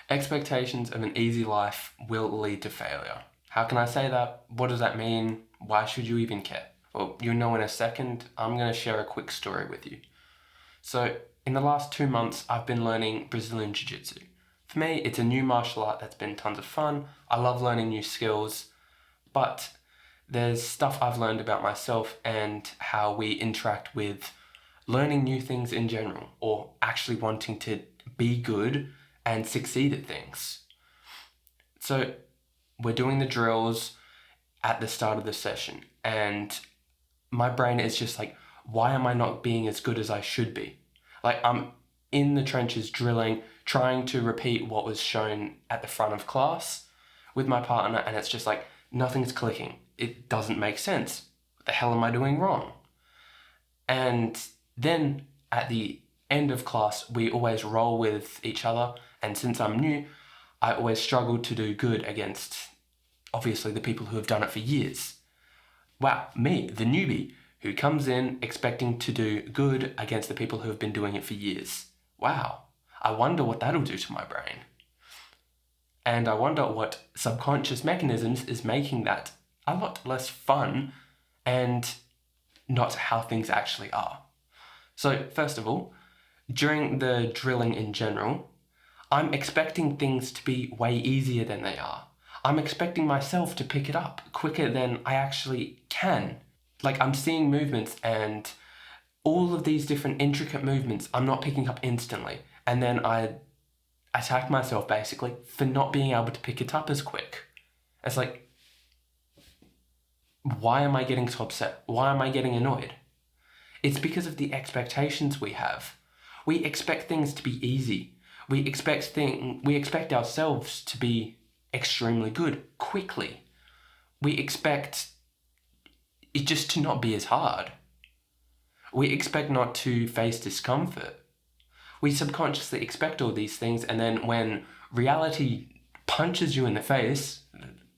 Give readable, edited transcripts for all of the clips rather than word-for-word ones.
Expectations of an easy life will lead to failure. How can I say that? What does that mean? Why should you even care? Well, you'll know in a second. I'm going to share a quick story with you. So, in the last 2 months, I've been learning Brazilian Jiu-Jitsu. For me, it's a new martial art that's been tons of fun. I love learning new skills, but there's stuff I've learned about myself and how we interact with learning new things in general, or actually wanting to be good and succeed at things. So we're doing the drills at the start of the session, and my brain is just like, why am I not being as good as I should be? Like, I'm in the trenches drilling, trying to repeat what was shown at the front of class with my partner, and it's just like, nothing's clicking. It doesn't make sense. What the hell am I doing wrong? And then at the end of class, we always roll with each other, and since I'm new, I always struggle to do good against, obviously, the people who have done it for years. Wow, me, the newbie, who comes in expecting to do good against the people who have been doing it for years. Wow, I wonder what that'll do to my brain. And I wonder what subconscious mechanisms is making that a lot less fun and not how things actually are. So, first of all, during the drilling in general, I'm expecting things to be way easier than they are. I'm expecting myself to pick it up quicker than I actually can. Like, I'm seeing movements and all of these different intricate movements I'm not picking up instantly. And then I attack myself basically for not being able to pick it up as quick. It's like, why am I getting so upset? Why am I getting annoyed? It's because of the expectations we have. We expect things to be easy. We expect ourselves to be extremely good quickly. We expect it just to not be as hard. We expect not to face discomfort. We subconsciously expect all these things, and then when reality punches you in the face,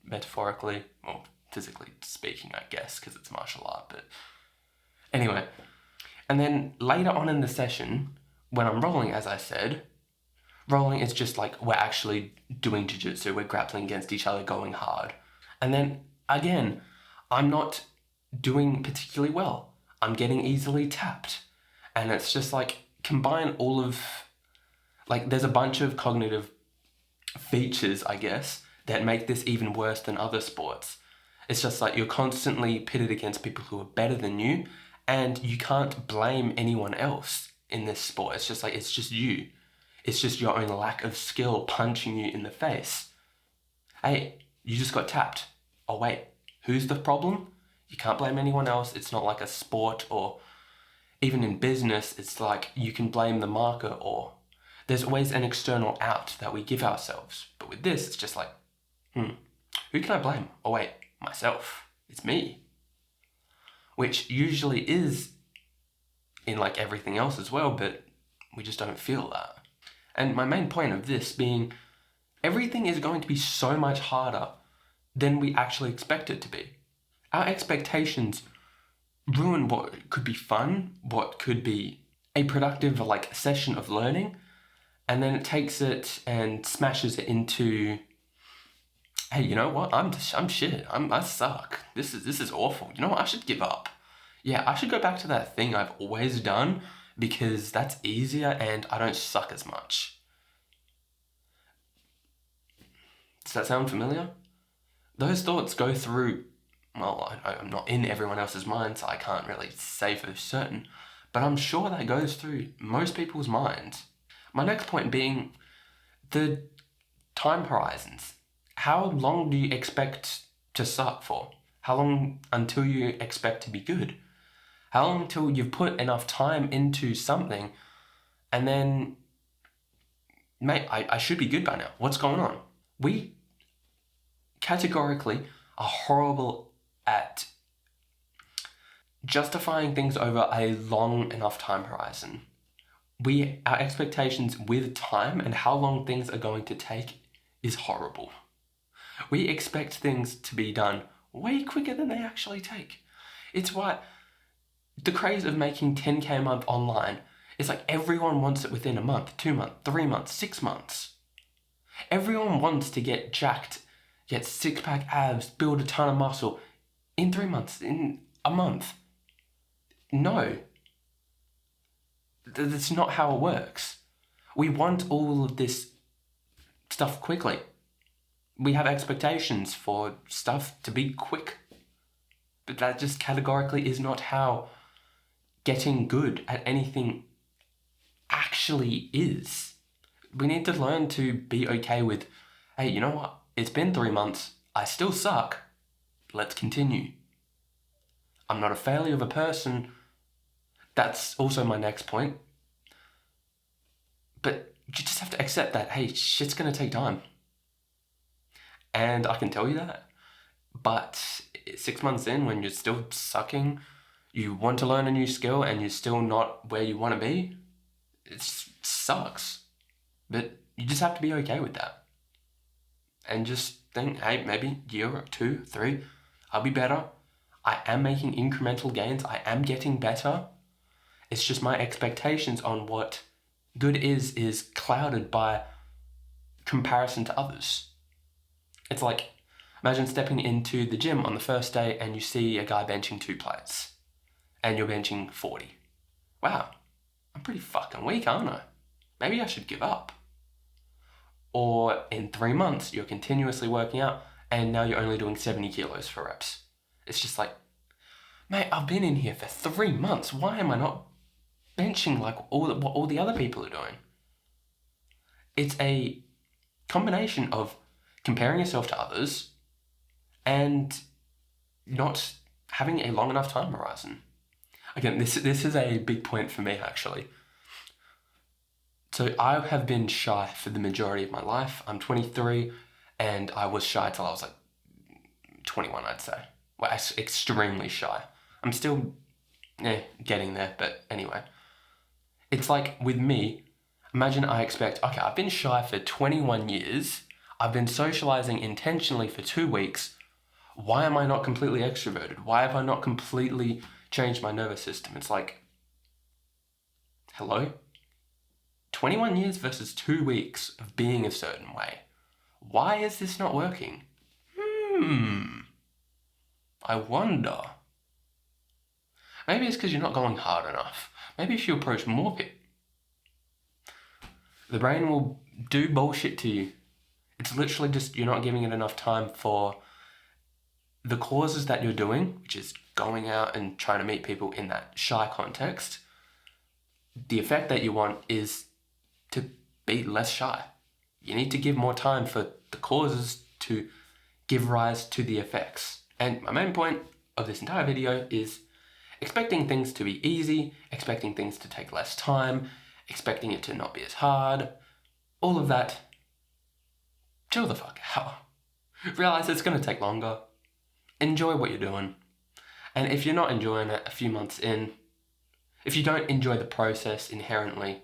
metaphorically, or physically speaking, I guess, because it's martial art, but anyway. And then later on in the session, when I'm rolling, as I said, rolling is just like we're actually doing jiu-jitsu, we're grappling against each other, going hard. And then again, I'm not doing particularly well. I'm getting easily tapped. And it's just like, combine all of, like, there's a bunch of cognitive features, I guess, that make this even worse than other sports. It's just like you're constantly pitted against people who are better than you, and you can't blame anyone else in this sport. It's just like, it's just you. It's just your own lack of skill punching you in the face. Hey, you just got tapped. Oh wait, who's the problem? You can't blame anyone else. It's not like a sport, or even in business, it's like you can blame the marker, or there's always an external out that we give ourselves. But with this, it's just like, who can I blame? Oh wait, myself. It's me. Which usually is in like everything else as well, but we just don't feel that. And my main point of this being, everything is going to be so much harder than we actually expect it to be. Our expectations ruin what could be fun, what could be a productive like session of learning, and then it takes it and smashes it into, hey, you know what? I'm shit. I suck. This is awful. You know what? I should give up. Yeah, I should go back to that thing I've always done because that's easier and I don't suck as much. Does that sound familiar? Those thoughts go through, well, I'm not in everyone else's mind, so I can't really say for certain, but I'm sure that goes through most people's minds. My next point being the time horizons. How long do you expect to suck for? How long until you expect to be good? How long until you've put enough time into something and then, mate, I should be good by now. What's going on? We categorically are horrible at justifying things over a long enough time horizon. Our expectations with time and how long things are going to take is horrible. We expect things to be done way quicker than they actually take. It's why the craze of making 10K a month online is like everyone wants it within a month, 2 months, 3 months, 6 months. Everyone wants to get jacked, get six-pack abs, build a ton of muscle in 3 months, in a month. No. That's not how it works. We want all of this stuff quickly. We have expectations for stuff to be quick. But that just categorically is not how getting good at anything actually is. We need to learn to be okay with, hey, you know what? It's been 3 months. I still suck. Let's continue. I'm not a failure of a person. That's also my next point. But you just have to accept that, hey, shit's going to take time. And I can tell you that. But 6 months in, when you're still sucking, you want to learn a new skill and you're still not where you want to be, it sucks. But you just have to be okay with that. And just think, hey, maybe year or 2, 3, I'll be better. I am making incremental gains. I am getting better. It's just my expectations on what good is clouded by comparison to others. It's like, imagine stepping into the gym on the first day and you see a guy benching 2 plates and you're benching 40. Wow, I'm pretty fucking weak, aren't I? Maybe I should give up. Or in 3 months, you're continuously working out and now you're only doing 70 kilos for reps. It's just like, mate, I've been in here for 3 months. Why am I not benching like what all the other people are doing? It's a combination of comparing yourself to others and not having a long enough time horizon. Again, this is a big point for me, actually. So I have been shy for the majority of my life. I'm 23, and I was shy till I was like 21, I'd say. Well, extremely shy. I'm still getting there, but anyway. It's like with me, imagine I expect, okay, I've been shy for 21 years. I've been socializing intentionally for 2 weeks. Why am I not completely extroverted? Why have I not completely changed my nervous system? It's like, hello? 21 years versus 2 weeks of being a certain way. Why is this not working? I wonder. Maybe it's because you're not going hard enough. Maybe if you approach more people, the brain will do bullshit to you. It's literally just you're not giving it enough time for the causes that you're doing, which is going out and trying to meet people in that shy context. The effect that you want is to be less shy. You need to give more time for the causes to give rise to the effects. And my main point of this entire video is expecting things to be easy, expecting things to take less time, expecting it to not be as hard, all of that. Chill the fuck out. Realize it's going to take longer. Enjoy what you're doing. And if you're not enjoying it a few months in, if you don't enjoy the process inherently,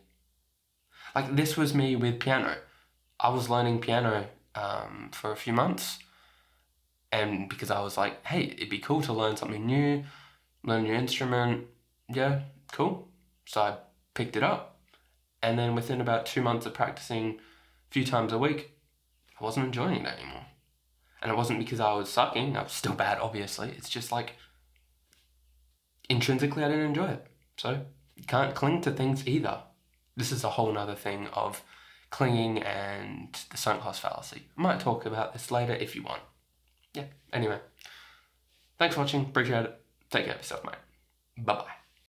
like this was me with piano. I was learning piano for a few months, and because I was like, hey, it'd be cool to learn something new, learn a new instrument. Yeah, cool. So I picked it up, and then within about 2 months of practicing a few times a week, I wasn't enjoying it anymore. And it wasn't because I was sucking. I was still bad, obviously. It's just like, intrinsically, I didn't enjoy it. So you can't cling to things either. This is a whole nother thing of clinging and the sunk cost fallacy. I might talk about this later if you want. Yeah, anyway. Thanks for watching. Appreciate it. Take care of yourself, mate. Bye-bye.